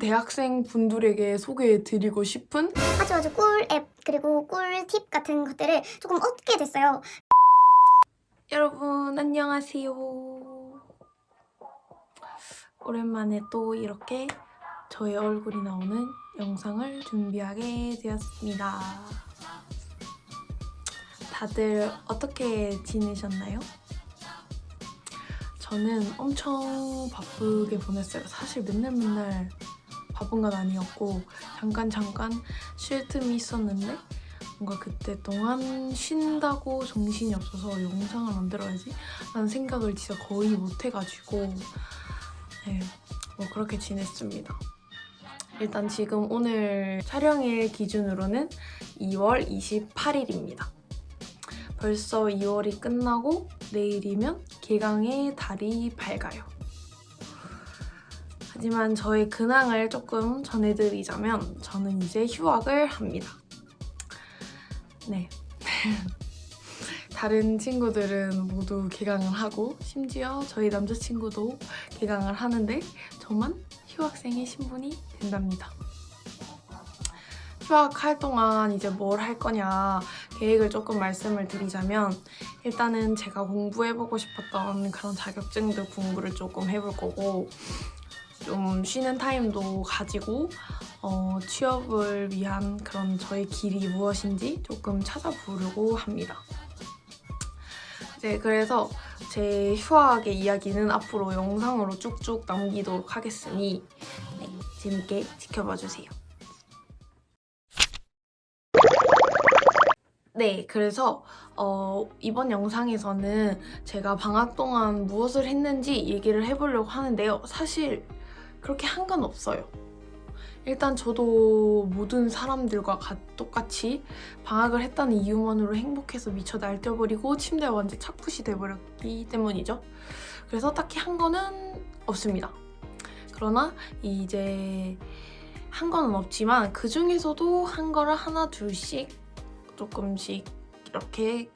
대학생 분들에게 소개해드리고 싶은 아주 꿀 앱 그리고 꿀팁 같은 것들을 조금 얻게 됐어요. 여러분 안녕하세요. 오랜만에 또 이렇게 저의 얼굴이 나오는 영상을 준비하게 되었습니다. 다들 어떻게 지내셨나요? 저는 엄청 바쁘게 보냈어요. 사실 맨날 바쁜 건 아니었고 잠깐 쉴 틈이 있었는데 뭔가 그때 동안 쉰다고 정신이 없어서 영상을 만들어야지 라는 생각을 진짜 거의 못 해가지고 네, 뭐 그렇게 지냈습니다. 일단 지금 오늘 촬영일 기준으로는 2월 28일입니다. 벌써 2월이 끝나고 내일이면 개강의 달이 밝아요. 하지만 저의 근황을 조금 전해드리자면 저는 이제 휴학을 합니다. 네. 다른 친구들은 모두 개강을 하고 심지어 저희 남자친구도 개강을 하는데 저만 휴학생의 신분이 된답니다. 휴학할 동안 이제 뭘 할 거냐 계획을 조금 말씀을 드리자면 일단은 제가 공부해보고 싶었던 그런 자격증들 공부를 조금 해볼 거고 좀 쉬는 타임도 가지고 취업을 위한 그런 저의 길이 무엇인지 조금 찾아보려고 합니다. 이제 그래서 제 휴학의 이야기는 앞으로 영상으로 쭉쭉 남기도록 하겠으니 네, 재밌게 지켜봐 주세요. 네, 그래서 이번 영상에서는 제가 방학 동안 무엇을 했는지 얘기를 해보려고 하는데요. 사실 그렇게 한 건 없어요. 일단 저도 모든 사람들과 똑같이 방학을 했다는 이유만으로 행복해서 미쳐 날뛰어버리고 침대에 완전 착붙이 돼버렸기 때문이죠. 그래서 딱히 한 거는 없습니다. 그러나 이제 한 거는 없지만 그 중에서도 한 거를 하나 둘씩 조금씩 이렇게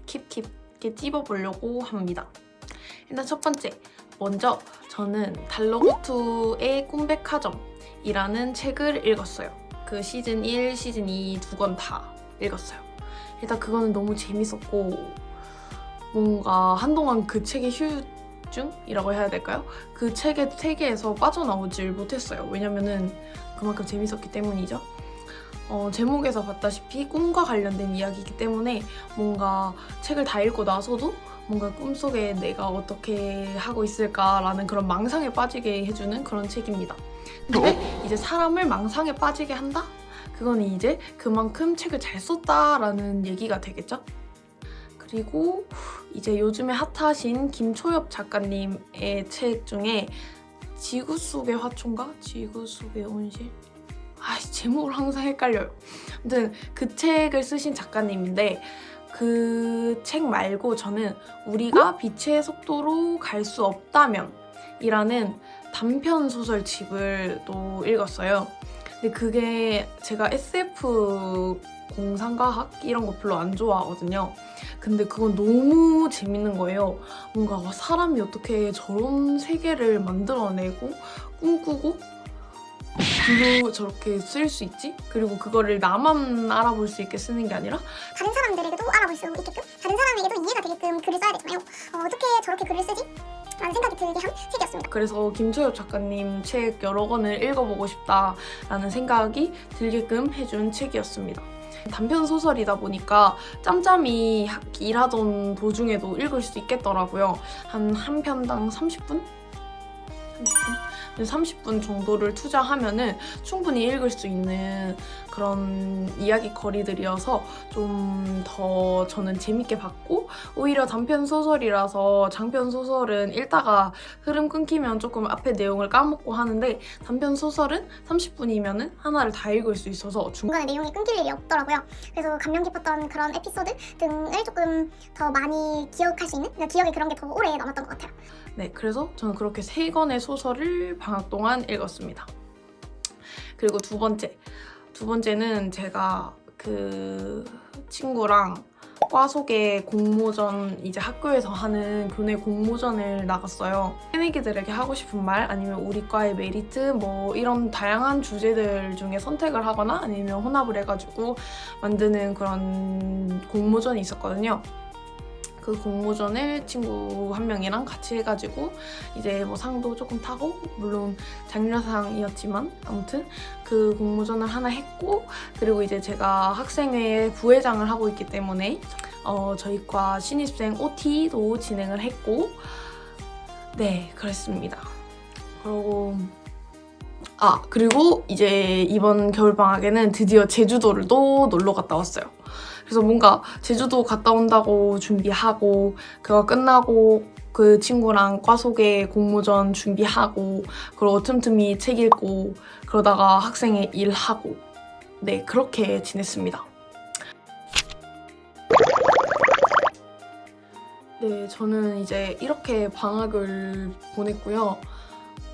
킵킵하게 찝어보려고 합니다. 일단 첫 번째, 먼저 저는 달러고투의 꿈백화점이라는 책을 읽었어요. 그 시즌 1, 시즌 2 두 권 다 읽었어요. 일단 그거는 너무 재밌었고 뭔가 한동안 그 책의 휴증이라고 해야 될까요? 그 책의 세계에서 빠져나오질 못했어요. 왜냐면은 그만큼 재밌었기 때문이죠. 제목에서 봤다시피 꿈과 관련된 이야기이기 때문에 뭔가 책을 다 읽고 나서도 뭔가 꿈속에 내가 어떻게 하고 있을까라는 그런 망상에 빠지게 해주는 그런 책입니다. 근데 이제 사람을 망상에 빠지게 한다? 그건 이제 그만큼 책을 잘 썼다라는 얘기가 되겠죠? 그리고 이제 요즘에 핫하신 김초엽 작가님의 책 중에 지구 속의 화초인가? 지구 속의 온실? 제목을 항상 헷갈려요. 아무튼 그 책을 쓰신 작가님인데 그 책 말고 저는 우리가 빛의 속도로 갈 수 없다면 이라는 단편 소설집을 또 읽었어요. 근데 그게 제가 SF 공상과학 이런 거 별로 안 좋아하거든요. 근데 그건 너무 재밌는 거예요. 뭔가 사람이 어떻게 저런 세계를 만들어내고 꿈꾸고 글로 저렇게 쓸 수 있지? 그리고 그거를 나만 알아볼 수 있게 쓰는 게 아니라 다른 사람들에게도 알아볼 수 있게끔, 다른 사람에게도 이해가 되게끔 글을 써야 되잖아요. 어떻게 저렇게 글을 쓰지? 라는 생각이 들게 한 책이었습니다. 그래서 김초엽 작가님 책 여러 권을 읽어보고 싶다라는 생각이 들게끔 해준 책이었습니다. 단편 소설이다 보니까 짬짬이 일하던 도중에도 읽을 수 있겠더라고요. 한 편당 30분? 30분 정도를 투자하면은 충분히 읽을 수 있는 그런 이야기거리들이어서 좀 더 저는 재밌게 봤고 오히려 단편 소설이라서 장편 소설은 읽다가 흐름 끊기면 조금 앞에 내용을 까먹고 하는데 단편 소설은 30분이면은 하나를 다 읽을 수 있어서 중간에 내용이 끊길 일이 없더라고요. 그래서 감명 깊었던 그런 에피소드 등을 조금 더 많이 기억할 수 있는, 기억에 그런 게 더 오래 남았던 것 같아요. 네, 그래서 저는 그렇게 3권의 소설을 방학 동안 읽었습니다. 그리고 두 번째는 제가 그 친구랑 과 속의 공모전, 이제 학교에서 하는 교내 공모전을 나갔어요. 새내기들에게 하고 싶은 말, 아니면 우리 과의 메리트, 뭐 이런 다양한 주제들 중에 선택을 하거나 아니면 혼합을 해가지고 만드는 그런 공모전이 있었거든요. 그 공모전을 친구 한 명이랑 같이 해가지고 이제 뭐 상도 조금 타고, 물론 장려상이었지만 아무튼 그 공모전을 하나 했고, 그리고 이제 제가 학생회 부회장을 하고 있기 때문에 저희 과 신입생 OT도 진행을 했고, 네, 그랬습니다. 그리고 이제 이번 겨울방학에는 드디어 제주도를 또 놀러 갔다 왔어요. 그래서 뭔가 제주도 갔다 온다고 준비하고, 그거 끝나고 그 친구랑 과 속의 공모전 준비하고, 그리고 틈틈이 책 읽고, 그러다가 학생회 일하고, 네, 그렇게 지냈습니다. 네, 저는 이제 이렇게 방학을 보냈고요.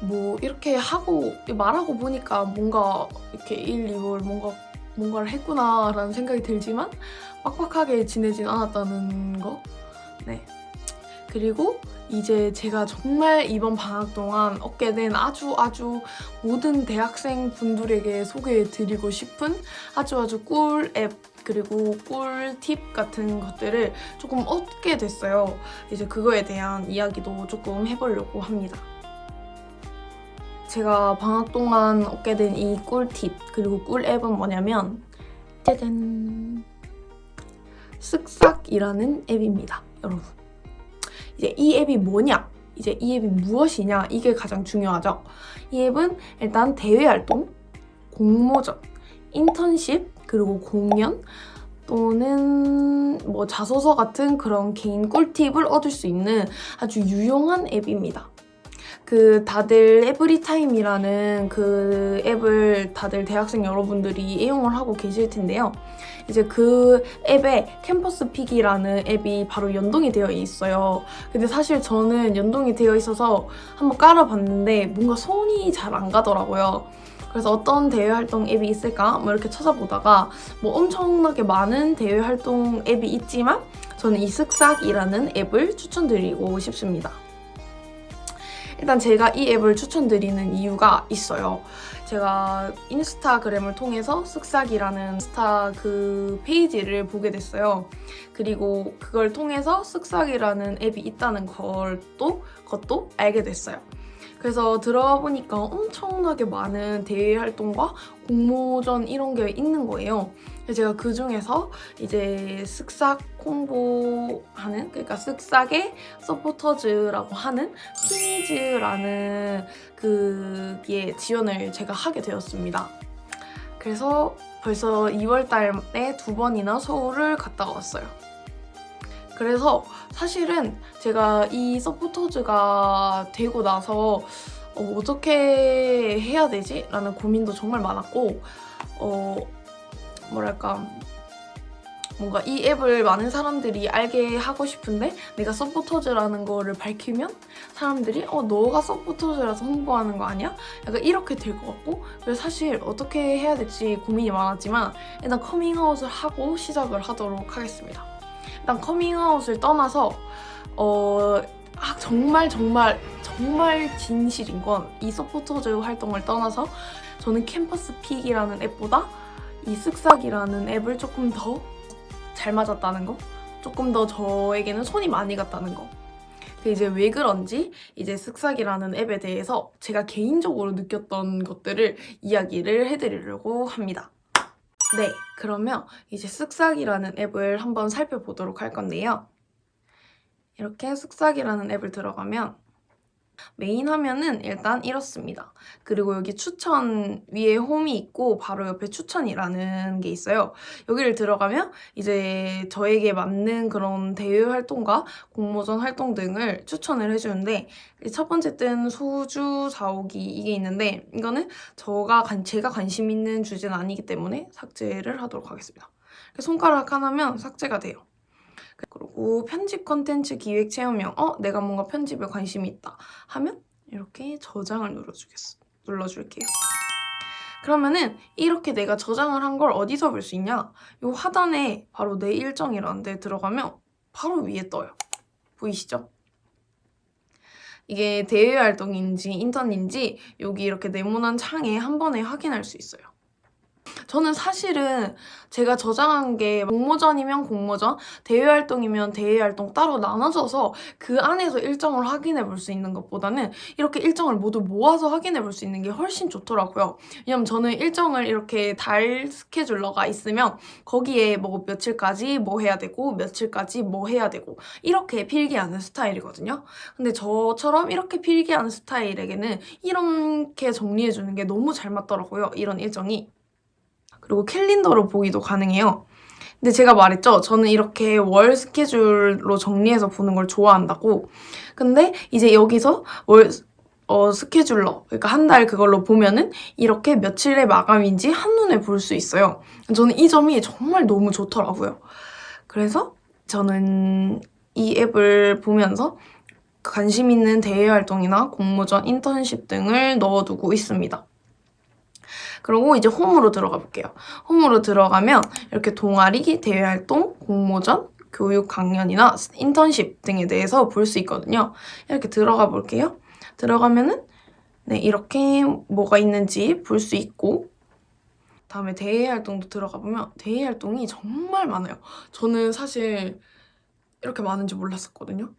뭐 이렇게 말하고 보니까 뭔가 이렇게 1, 2월 뭔가를 했구나라는 생각이 들지만 빡빡하게 지내진 않았다는 거. 네. 그리고 이제 제가 정말 이번 방학 동안 얻게 된 아주 모든 대학생 분들에게 소개해드리고 싶은 아주 꿀 앱, 그리고 꿀팁 같은 것들을 조금 얻게 됐어요. 이제 그거에 대한 이야기도 조금 해보려고 합니다. 제가 방학 동안 얻게 된 이 꿀팁, 그리고 꿀앱은 뭐냐면, 짜잔! 쓱싹이라는 앱입니다, 여러분. 이제 이 앱이 뭐냐? 이제 이 앱이 무엇이냐? 이게 가장 중요하죠. 이 앱은 일단 대외활동, 공모전, 인턴십, 그리고 공연, 또는 뭐 자소서 같은 그런 개인 꿀팁을 얻을 수 있는 아주 유용한 앱입니다. 다들 에브리타임이라는 그 앱을 다들 대학생 여러분들이 애용을 하고 계실 텐데요. 이제 그 앱에 캠퍼스 픽이라는 앱이 바로 연동이 되어 있어요. 근데 사실 저는 연동이 되어 있어서 한번 깔아봤는데 뭔가 손이 잘 안 가더라고요. 그래서 어떤 대외활동 앱이 있을까? 뭐 이렇게 찾아보다가 뭐 엄청나게 많은 대외활동 앱이 있지만 저는 이 쓱싹이라는 앱을 추천드리고 싶습니다. 일단 제가 이 앱을 추천드리는 이유가 있어요. 제가 인스타그램을 통해서 쓱싹이라는 인스타 그 페이지를 보게 됐어요. 그리고 그걸 통해서 쓱싹이라는 앱이 있다는 것도 알게 됐어요. 그래서 들어가 보니까 엄청나게 많은 대외 활동과 공모전 이런 게 있는 거예요. 제가 그 중에서 이제 쓱싹 홍보하는, 그러니까 쓱싹의 서포터즈라고 하는 피니즈라는 그게 지원을 제가 하게 되었습니다. 그래서 벌써 2월 달에 2번이나 서울을 갔다 왔어요. 그래서 사실은 제가 이 서포터즈가 되고 나서 어떻게 해야 되지? 라는 고민도 정말 많았고, 뭔가 이 앱을 많은 사람들이 알게 하고 싶은데 내가 서포터즈라는 거를 밝히면 사람들이 너가 서포터즈라서 홍보하는 거 아니야? 약간 이렇게 될 것 같고, 그래서 사실 어떻게 해야 될지 고민이 많았지만 일단 커밍아웃을 하고 시작을 하도록 하겠습니다. 일단 커밍아웃을 떠나서 정말 진실인 건 이 서포터즈 활동을 떠나서 저는 캠퍼스 픽이라는 앱보다 이 쓱싹이라는 앱을 조금 더 잘 맞았다는 거, 조금 더 저에게는 손이 많이 갔다는 거. 이제 왜 그런지 이제 쓱싹이라는 앱에 대해서 제가 개인적으로 느꼈던 것들을 이야기를 해드리려고 합니다. 네, 그러면 이제 쓱싹이라는 앱을 한번 살펴보도록 할 건데요. 이렇게 쓱싹이라는 앱을 들어가면 메인 화면은 일단 이렇습니다. 그리고 여기 추천 위에 홈이 있고 바로 옆에 추천이라는 게 있어요. 여기를 들어가면 이제 저에게 맞는 그런 대외 활동과 공모전 활동 등을 추천을 해주는데, 첫 번째 뜬 소주 사오기 이게 있는데 이거는 제가 관심 있는 주제는 아니기 때문에 삭제를 하도록 하겠습니다. 손가락 하나면 삭제가 돼요. 그리고 편집 컨텐츠 기획 체험형, 내가 뭔가 편집에 관심이 있다 하면 이렇게 저장을 눌러줄게요. 그러면은 이렇게 내가 저장을 한 걸 어디서 볼 수 있냐? 요 하단에 바로 내 일정이라는 데 들어가면 바로 위에 떠요. 보이시죠? 이게 대외 활동인지 인턴인지 여기 이렇게 네모난 창에 한 번에 확인할 수 있어요. 저는 사실은 제가 저장한 게 공모전이면 공모전, 대외활동이면 대외활동 따로 나눠져서 그 안에서 일정을 확인해 볼 수 있는 것보다는 이렇게 일정을 모두 모아서 확인해 볼 수 있는 게 훨씬 좋더라고요. 왜냐면 저는 일정을 이렇게 달 스케줄러가 있으면 거기에 뭐 며칠까지 뭐 해야 되고 며칠까지 뭐 해야 되고 이렇게 필기하는 스타일이거든요. 근데 저처럼 이렇게 필기하는 스타일에게는 이렇게 정리해 주는 게 너무 잘 맞더라고요. 이런 일정이. 그리고 캘린더로 보기도 가능해요. 근데 제가 말했죠. 저는 이렇게 월 스케줄로 정리해서 보는 걸 좋아한다고. 근데 이제 여기서 스케줄러, 그러니까 한 달 그걸로 보면은 이렇게 며칠의 마감인지 한눈에 볼 수 있어요. 저는 이 점이 정말 너무 좋더라고요. 그래서 저는 이 앱을 보면서 관심 있는 대외 활동이나 공모전, 인턴십 등을 넣어두고 있습니다. 그리고 이제 홈으로 들어가 볼게요. 홈으로 들어가면 이렇게 동아리, 대외활동, 공모전, 교육 강연이나 인턴십 등에 대해서 볼 수 있거든요. 이렇게 들어가 볼게요. 들어가면은 네, 이렇게 뭐가 있는지 볼 수 있고 다음에 대외활동도 들어가 보면 대외활동이 정말 많아요. 저는 사실 이렇게 많은지 몰랐었거든요.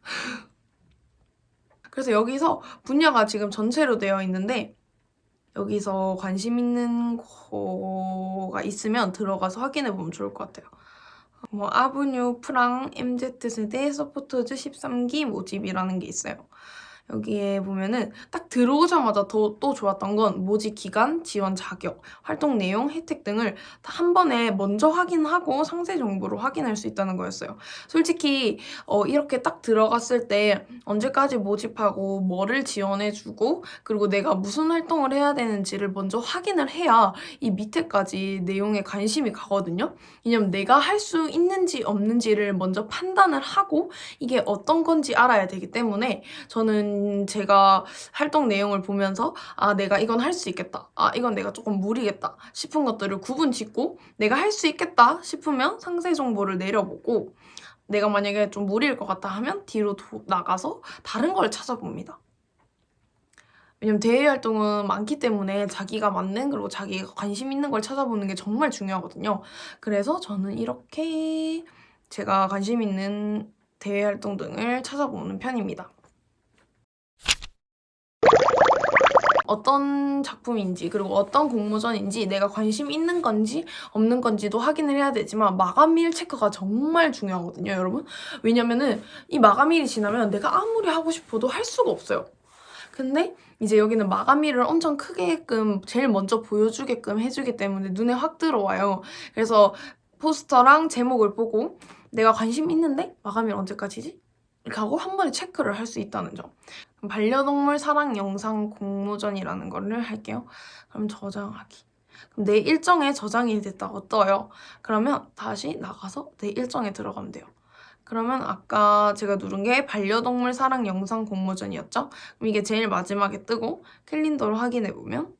그래서 여기서 분야가 지금 전체로 되어 있는데 여기서 관심 있는 거가 있으면 들어가서 확인해보면 좋을 것 같아요. 뭐 아브뉴, 프랑, MZ세대, 서포터즈 13기 모집이라는 게 있어요. 여기에 보면은 딱 들어오자마자 또 좋았던 건 모집 기간, 지원 자격, 활동 내용, 혜택 등을 다 한 번에 먼저 확인하고 상세 정보로 확인할 수 있다는 거였어요. 솔직히 이렇게 딱 들어갔을 때 언제까지 모집하고 뭐를 지원해주고 그리고 내가 무슨 활동을 해야 되는지를 먼저 확인을 해야 이 밑에까지 내용에 관심이 가거든요. 왜냐면 내가 할 수 있는지 없는지를 먼저 판단을 하고 이게 어떤 건지 알아야 되기 때문에 저는 제가 활동 내용을 보면서 아 내가 이건 할 수 있겠다, 아 이건 내가 조금 무리겠다 싶은 것들을 구분 짓고 내가 할 수 있겠다 싶으면 상세 정보를 내려보고 내가 만약에 좀 무리일 것 같다 하면 뒤로 나가서 다른 걸 찾아봅니다. 왜냐면 대외 활동은 많기 때문에 자기가 맞는 그리고 자기가 관심 있는 걸 찾아보는 게 정말 중요하거든요. 그래서 저는 이렇게 제가 관심 있는 대외 활동 등을 찾아보는 편입니다. 어떤 작품인지 그리고 어떤 공모전인지 내가 관심 있는 건지 없는 건지도 확인을 해야 되지만 마감일 체크가 정말 중요하거든요, 여러분. 왜냐면은 이 마감일이 지나면 내가 아무리 하고 싶어도 할 수가 없어요. 근데 이제 여기는 마감일을 엄청 크게끔 제일 먼저 보여주게끔 해주기 때문에 눈에 확 들어와요. 그래서 포스터랑 제목을 보고 내가 관심 있는데 마감일 언제까지지? 이렇게 하고 한 번에 체크를 할 수 있다는 점. 반려동물 사랑 영상 공모전이라는 거를 할게요. 그럼 저장하기. 그럼 내 일정에 저장이 됐다고 떠요. 그러면 다시 나가서 내 일정에 들어가면 돼요. 그러면 아까 제가 누른 게 반려동물 사랑 영상 공모전이었죠? 그럼 이게 제일 마지막에 뜨고 캘린더로 확인해보면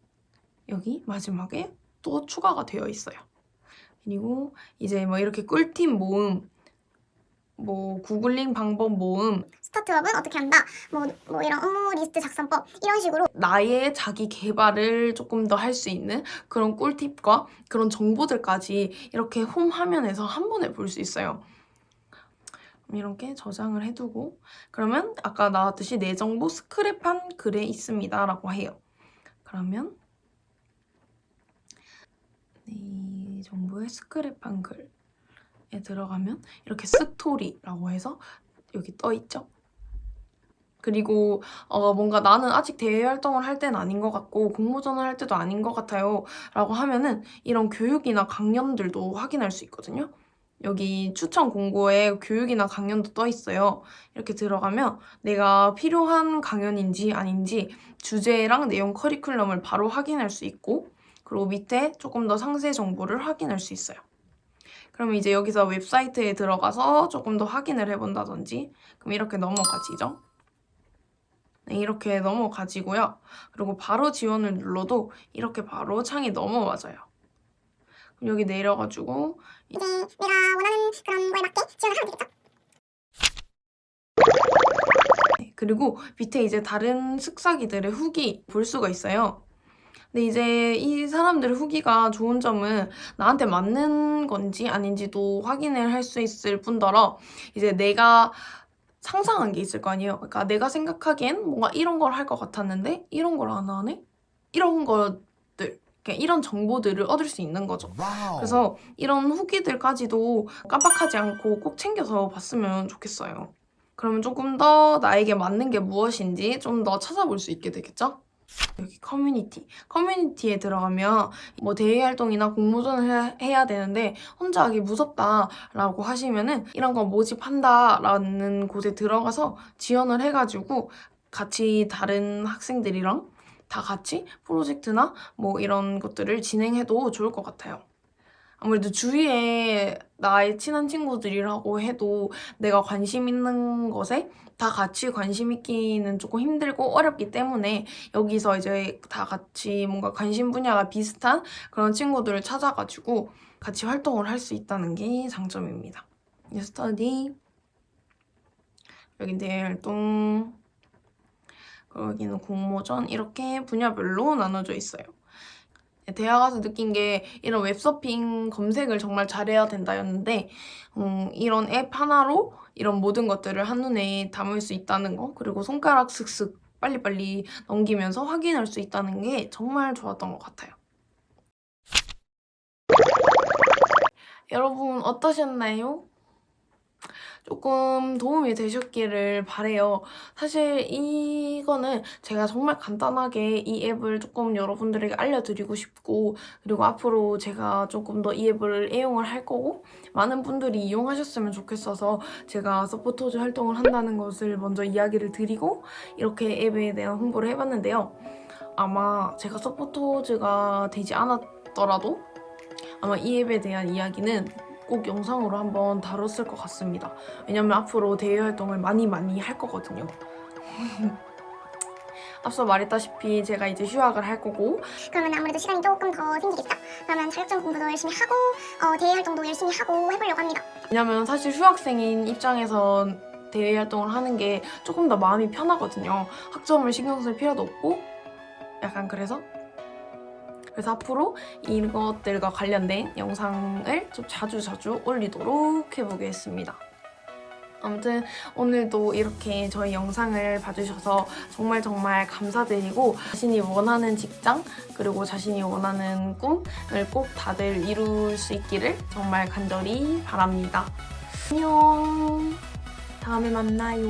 여기 마지막에 또 추가가 되어 있어요. 그리고 이제 뭐 이렇게 꿀팁 모음, 뭐 구글링 방법 모음, 스타트업은 어떻게 한다. 뭐 이런 업무 리스트 작성법 이런 식으로 나의 자기 개발을 조금 더 할 수 있는 그런 꿀팁과 그런 정보들까지 이렇게 홈 화면에서 한 번에 볼 수 있어요. 이렇게 저장을 해두고 그러면 아까 나왔듯이 내 정보 스크랩한 글에 있습니다 라고 해요. 그러면 내 정보의 스크랩한 글에 들어가면 이렇게 스토리라고 해서 여기 떠있죠. 그리고 뭔가 나는 아직 대외 활동을 할 때는 아닌 것 같고 공모전을 할 때도 아닌 것 같아요 라고 하면은 이런 교육이나 강연들도 확인할 수 있거든요. 여기 추천 공고에 교육이나 강연도 떠 있어요. 이렇게 들어가면 내가 필요한 강연인지 아닌지 주제랑 내용 커리큘럼을 바로 확인할 수 있고 그리고 밑에 조금 더 상세 정보를 확인할 수 있어요. 그러면 이제 여기서 웹사이트에 들어가서 조금 더 확인을 해본다든지 그럼 이렇게 넘어가지죠. 네, 이렇게 넘어가지고요. 그리고 바로 지원을 눌러도 이렇게 바로 창이 넘어와져요. 그럼 여기 내려가지고 이제 내가 원하는 그런 거에 맞게 지원을 하면 되겠죠? 네, 그리고 밑에 이제 다른 쓱싹이들의 후기 볼 수가 있어요. 근데 이제 이 사람들의 후기가 좋은 점은 나한테 맞는 건지 아닌지도 확인을 할 수 있을 뿐더러 이제 내가 상상한 게 있을 거 아니에요. 그러니까 내가 생각하기엔 뭔가 이런 걸 할 것 같았는데 이런 걸 안 하네? 이런 것들, 그러니까 이런 정보들을 얻을 수 있는 거죠. 그래서 이런 후기들까지도 깜빡하지 않고 꼭 챙겨서 봤으면 좋겠어요. 그러면 조금 더 나에게 맞는 게 무엇인지 좀 더 찾아볼 수 있게 되겠죠? 여기 커뮤니티에 들어가면 뭐 대외 활동이나 공모전을 해야 되는데 혼자 하기 무섭다라고 하시면은 이런 거 모집한다라는 곳에 들어가서 지원을 해가지고 같이 다른 학생들이랑 다 같이 프로젝트나 뭐 이런 것들을 진행해도 좋을 것 같아요. 아무래도 주위에 나의 친한 친구들이라고 해도 내가 관심 있는 것에 다 같이 관심 있기는 조금 힘들고 어렵기 때문에 여기서 이제 다 같이 뭔가 관심 분야가 비슷한 그런 친구들을 찾아가지고 같이 활동을 할 수 있다는 게 장점입니다. 스터디 여기 대외 활동 그리고 여기는 공모전 이렇게 분야별로 나눠져 있어요. 대학 가서 느낀 게 이런 웹서핑 검색을 정말 잘해야 된다였는데 이런 앱 하나로 이런 모든 것들을 한눈에 담을 수 있다는 거 그리고 손가락 슥슥 빨리빨리 넘기면서 확인할 수 있다는 게 정말 좋았던 것 같아요. 여러분 어떠셨나요? 조금 도움이 되셨기를 바래요. 사실 이거는 제가 정말 간단하게 이 앱을 조금 여러분들에게 알려드리고 싶고 그리고 앞으로 제가 조금 더 이 앱을 애용을 할 거고 많은 분들이 이용하셨으면 좋겠어서 제가 서포터즈 활동을 한다는 것을 먼저 이야기를 드리고 이렇게 앱에 대한 홍보를 해봤는데요. 아마 제가 서포터즈가 되지 않았더라도 아마 이 앱에 대한 이야기는 꼭 영상으로 한번 다뤘을 것 같습니다. 왜냐면 앞으로 대외 활동을 많이 할 거거든요. 앞서 말했다시피 제가 이제 휴학을 할 거고 그러면 아무래도 시간이 조금 더 생기겠죠? 그러면 자격증 공부도 열심히 하고 대외 활동도 열심히 하고 해보려고 합니다. 왜냐면 사실 휴학생인 입장에선 대외 활동을 하는 게 조금 더 마음이 편하거든요. 학점을 신경 쓸 필요도 없고 약간 그래서 앞으로 이것들과 관련된 영상을 좀 자주 올리도록 해보겠습니다. 아무튼 오늘도 이렇게 저희 영상을 봐주셔서 정말 감사드리고 자신이 원하는 직장 그리고 자신이 원하는 꿈을 꼭 다들 이룰 수 있기를 정말 간절히 바랍니다. 안녕. 다음에 만나요.